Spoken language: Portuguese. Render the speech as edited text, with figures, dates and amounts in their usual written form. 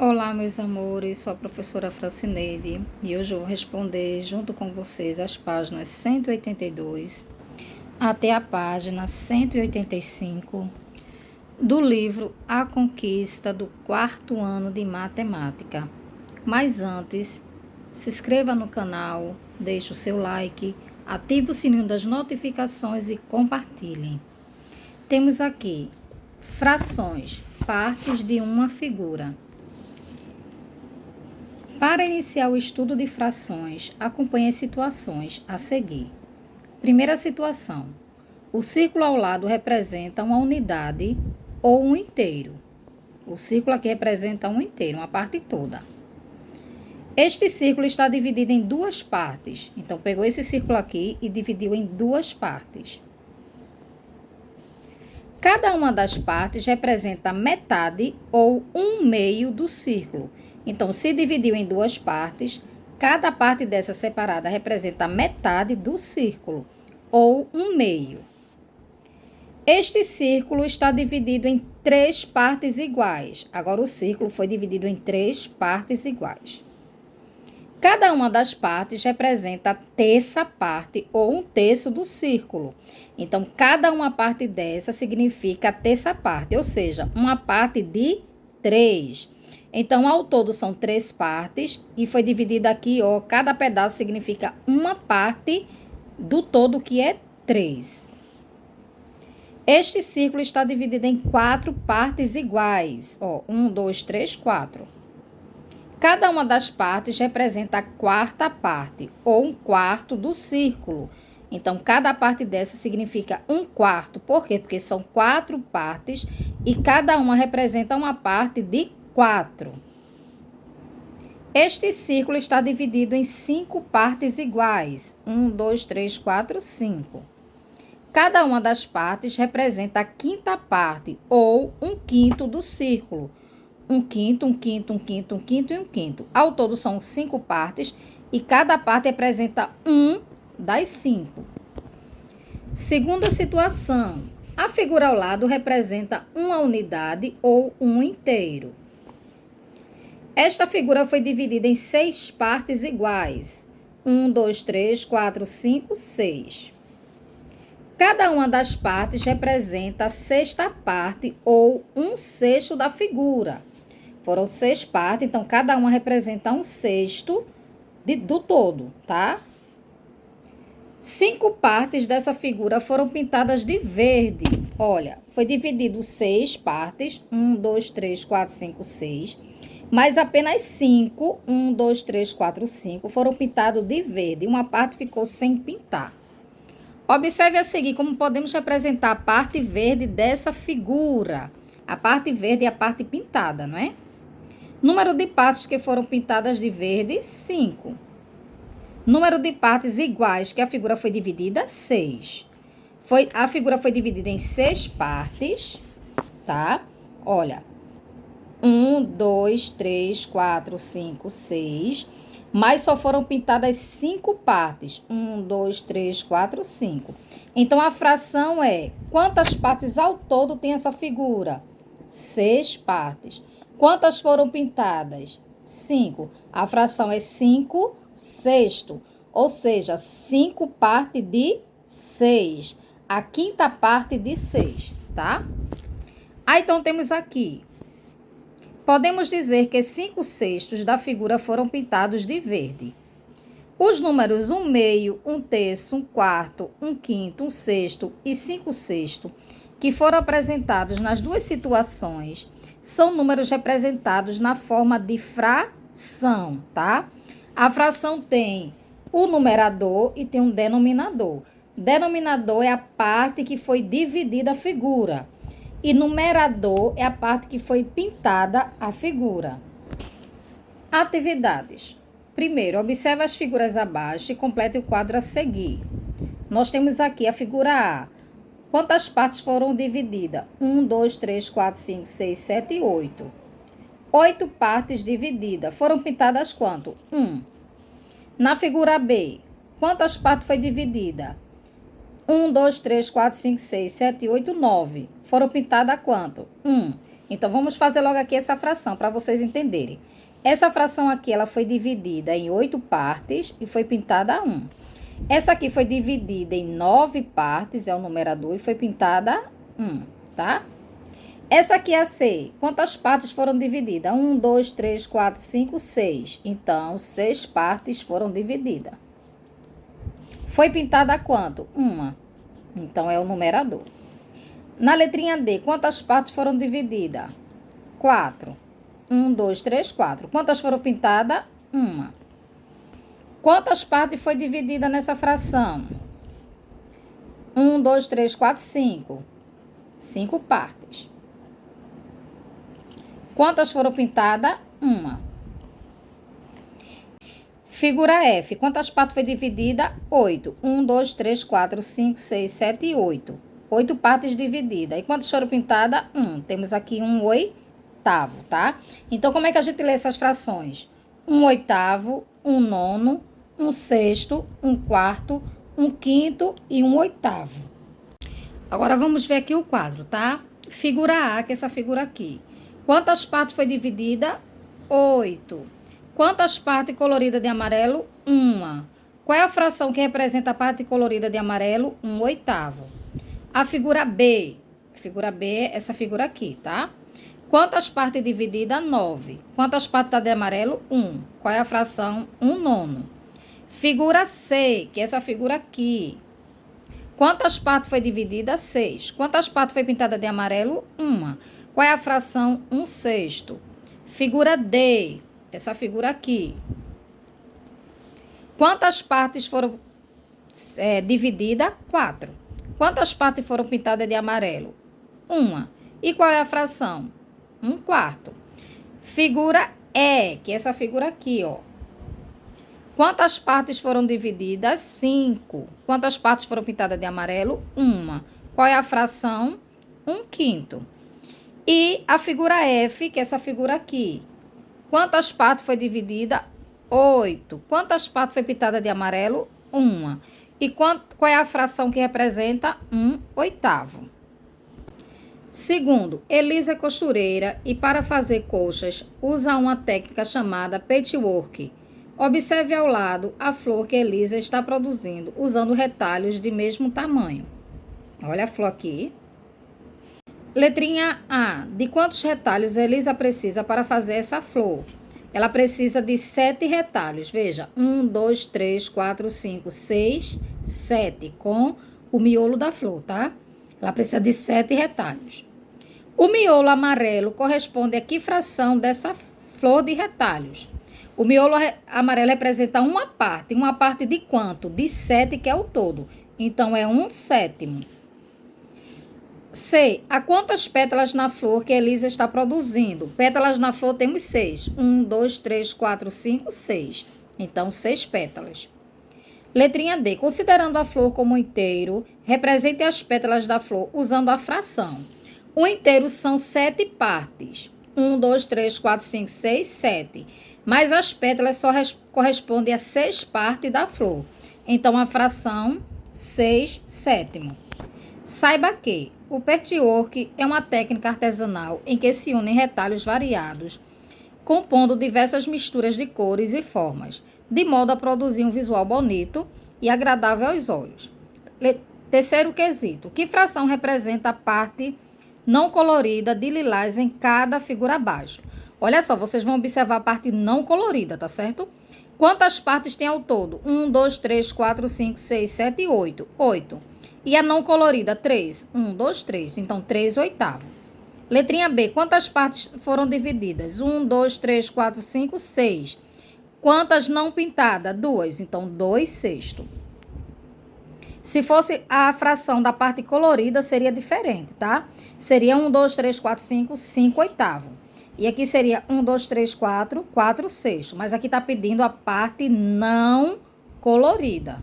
Olá, meus amores, sou a professora Francineide e hoje eu vou responder junto com vocês as páginas 182 até a página 185 do livro A Conquista do quarto ano de matemática. Mas antes, se inscreva no canal, deixe o seu like, ative o sininho das notificações e compartilhem. Temos aqui frações, partes de uma figura. Para iniciar o estudo de frações, acompanhe as situações a seguir. Primeira situação. O círculo ao lado representa uma unidade ou um inteiro. O círculo aqui representa um inteiro, uma parte toda. Este círculo está dividido em duas partes. Então, pegou esse círculo aqui e dividiu em duas partes. Cada uma das partes representa metade ou um meio do círculo. Então, se dividiu em duas partes, cada parte dessa separada representa metade do círculo, ou um meio. Este círculo está dividido em três partes iguais. Agora, o círculo foi dividido em três partes iguais. Cada uma das partes representa a terça parte, ou um terço do círculo. Então, cada uma parte dessa significa a terça parte, ou seja, uma parte de 3. Então, ao todo são 3 partes e foi dividido aqui, ó, cada pedaço significa uma parte do todo, que é 3. Este círculo está dividido em 4 partes iguais, ó, 1, 2, 3, 4. Cada uma das partes representa a quarta parte, ou um quarto do círculo. Então, cada parte dessa significa um quarto. Por quê? Porque são 4 partes e cada uma representa uma parte de 4. Este círculo está dividido em 5 partes iguais. 1, 2, 3, 4, 5. Cada uma das partes representa a quinta parte, ou um quinto do círculo. Um quinto, um quinto, um quinto, um quinto e um quinto. Ao todo são 5 partes e cada parte representa um das 5. Segunda situação. A figura ao lado representa uma unidade ou um inteiro. Esta figura foi dividida em 6 partes iguais. 1, 2, 3, 4, 5, 6. Cada uma das partes representa a sexta parte ou um sexto da figura. Foram 6 partes, então cada uma representa um sexto do todo, tá? 5 partes dessa figura foram pintadas de verde. Olha, foi dividido 6 partes, 1, 2, 3, 4, 5, 6. Mas apenas 5, 1, 2, 3, 4, 5, foram pintados de verde. Uma parte ficou sem pintar. Observe a seguir como podemos representar a parte verde dessa figura. A parte verde é a parte pintada, não é? Número de partes que foram pintadas de verde, 5. Número de partes iguais que a figura foi dividida, 6. A figura foi dividida em 6 partes, tá? Olha, 1, 2, 3, 4, 5, 6. Mas só foram pintadas 5 partes. 1, 2, 3, 4, 5. Então, a fração é: quantas partes ao todo tem essa figura? 6 partes. Quantas foram pintadas? 5. A fração é 5 sexto, ou seja, 5 partes de 6. A quinta parte de 6, tá? Aí, então, temos aqui. Podemos dizer que 5 sextos da figura foram pintados de verde. Os números 1 meio, 1 terço, 1 quarto, 1 quinto, 1 sexto e 5 sexto, que foram apresentados nas duas situações, são números representados na forma de fração, tá? A fração tem o numerador e tem um denominador. Denominador é a parte que foi dividida a figura. E numerador é a parte que foi pintada a figura. Atividades. Primeiro, observe as figuras abaixo e complete o quadro a seguir. Nós temos aqui a figura A. Quantas partes foram divididas? 1, 2, 3, 4, 5, 6, 7 e 8. 8 partes divididas. Foram pintadas quanto? 1. Na figura B, quantas partes foi dividida? 1, 2, 3, 4, 5, 6, 7, 8, 9. Foram pintadas quanto? 1. Então, vamos fazer logo aqui essa fração para vocês entenderem. Essa fração aqui, ela foi dividida em 8 partes e foi pintada a 1. Essa aqui foi dividida em 9 partes, é o numerador, e foi pintada a 1, tá? Essa aqui é a C. Quantas partes foram divididas? 1, 2, 3, 4, 5, 6. Então, 6 partes foram divididas. Foi pintada a quanto? 1. Então, é o numerador. Na letrinha D, quantas partes foram divididas? 4. 1, 2, 3, 4. Quantas foram pintadas? 1. Quantas partes foi dividida nessa fração? 1, 2, 3, 4, 5. 5 partes. Quantas foram pintadas? 1. Figura F. Quantas partes foi dividida? 8. 1, 2, 3, 4, 5, 6, 7 e 8. 8 partes divididas. E quantas foram pintadas? 1. Temos aqui 1/8, tá? Então, como é que a gente lê essas frações? 1/8, 1/9, 1/6, 1/4, 1/5 e 1/8. Agora, vamos ver aqui o quadro, tá? Figura A, que é essa figura aqui. Quantas partes foi dividida? 8. Quantas partes coloridas de amarelo? 1. Qual é a fração que representa a parte colorida de amarelo? 1/8. A figura B. Figura B é essa figura aqui, tá? Quantas partes divididas? 9. Quantas partes tá de amarelo? 1. Qual é a fração? 1/9. Figura C, que é essa figura aqui. Quantas partes foi dividida? 6. Quantas partes foi pintada de amarelo? 1. Qual é a fração? 1/6. Figura D, essa figura aqui. Quantas partes foram divididas? 4. Quantas partes foram pintadas de amarelo? 1. E qual é a fração? 1/4. Figura E, que é essa figura aqui, ó. Quantas partes foram divididas? 5. Quantas partes foram pintadas de amarelo? 1. Qual é a fração? 1/5. E a figura F, que é essa figura aqui. Quantas partes foi dividida? 8. Quantas partes foi pintada de amarelo? 1. E qual é a fração que representa? 1/8. Segundo, Elisa é costureira e para fazer colchas usa uma técnica chamada patchwork. Observe ao lado a flor que Elisa está produzindo, usando retalhos de mesmo tamanho. Olha a flor aqui. Letrinha A. De quantos retalhos Elisa precisa para fazer essa flor? Ela precisa de 7 retalhos. Veja, 1, 2, 3, 4, 5, 6, 7, com o miolo da flor, tá? Ela precisa de 7 retalhos. O miolo amarelo corresponde a que fração dessa flor de retalhos? O miolo amarelo representa uma parte. Uma parte de quanto? De 7, que é o todo. Então, é 1/7. C. A quantas pétalas na flor que Elisa está produzindo? Pétalas na flor temos 6. 1, 2, 3, 4, 5, 6. Então, 6 pétalas. Letrinha D. Considerando a flor como um inteiro, represente as pétalas da flor usando a fração. O inteiro são 7 partes. 1, 2, 3, 4, 5, 6, 7. Mas as pétalas só correspondem a 6 partes da flor. Então, a fração 6/7. Saiba que o patchwork é uma técnica artesanal em que se unem retalhos variados, compondo diversas misturas de cores e formas, de modo a produzir um visual bonito e agradável aos olhos. Terceiro quesito. Que fração representa a parte não colorida de lilás em cada figura abaixo? Olha só, vocês vão observar a parte não colorida, tá certo? Quantas partes tem ao todo? 1, 2, 3, 4, 5, 6, 7 e 8. 8. E a não colorida? 3. 1, 2, 3. Então, 3/8. Letrinha B. Quantas partes foram divididas? 1, 2, 3, 4, 5, 6. Quantas não pintadas? 2. Então, 2/6. Se fosse a fração da parte colorida, seria diferente, tá? Seria 1, 2, 3, 4, 5, 5/8. E aqui seria 1, 2, 3, 4, 4/6. Mas aqui tá pedindo a parte não colorida.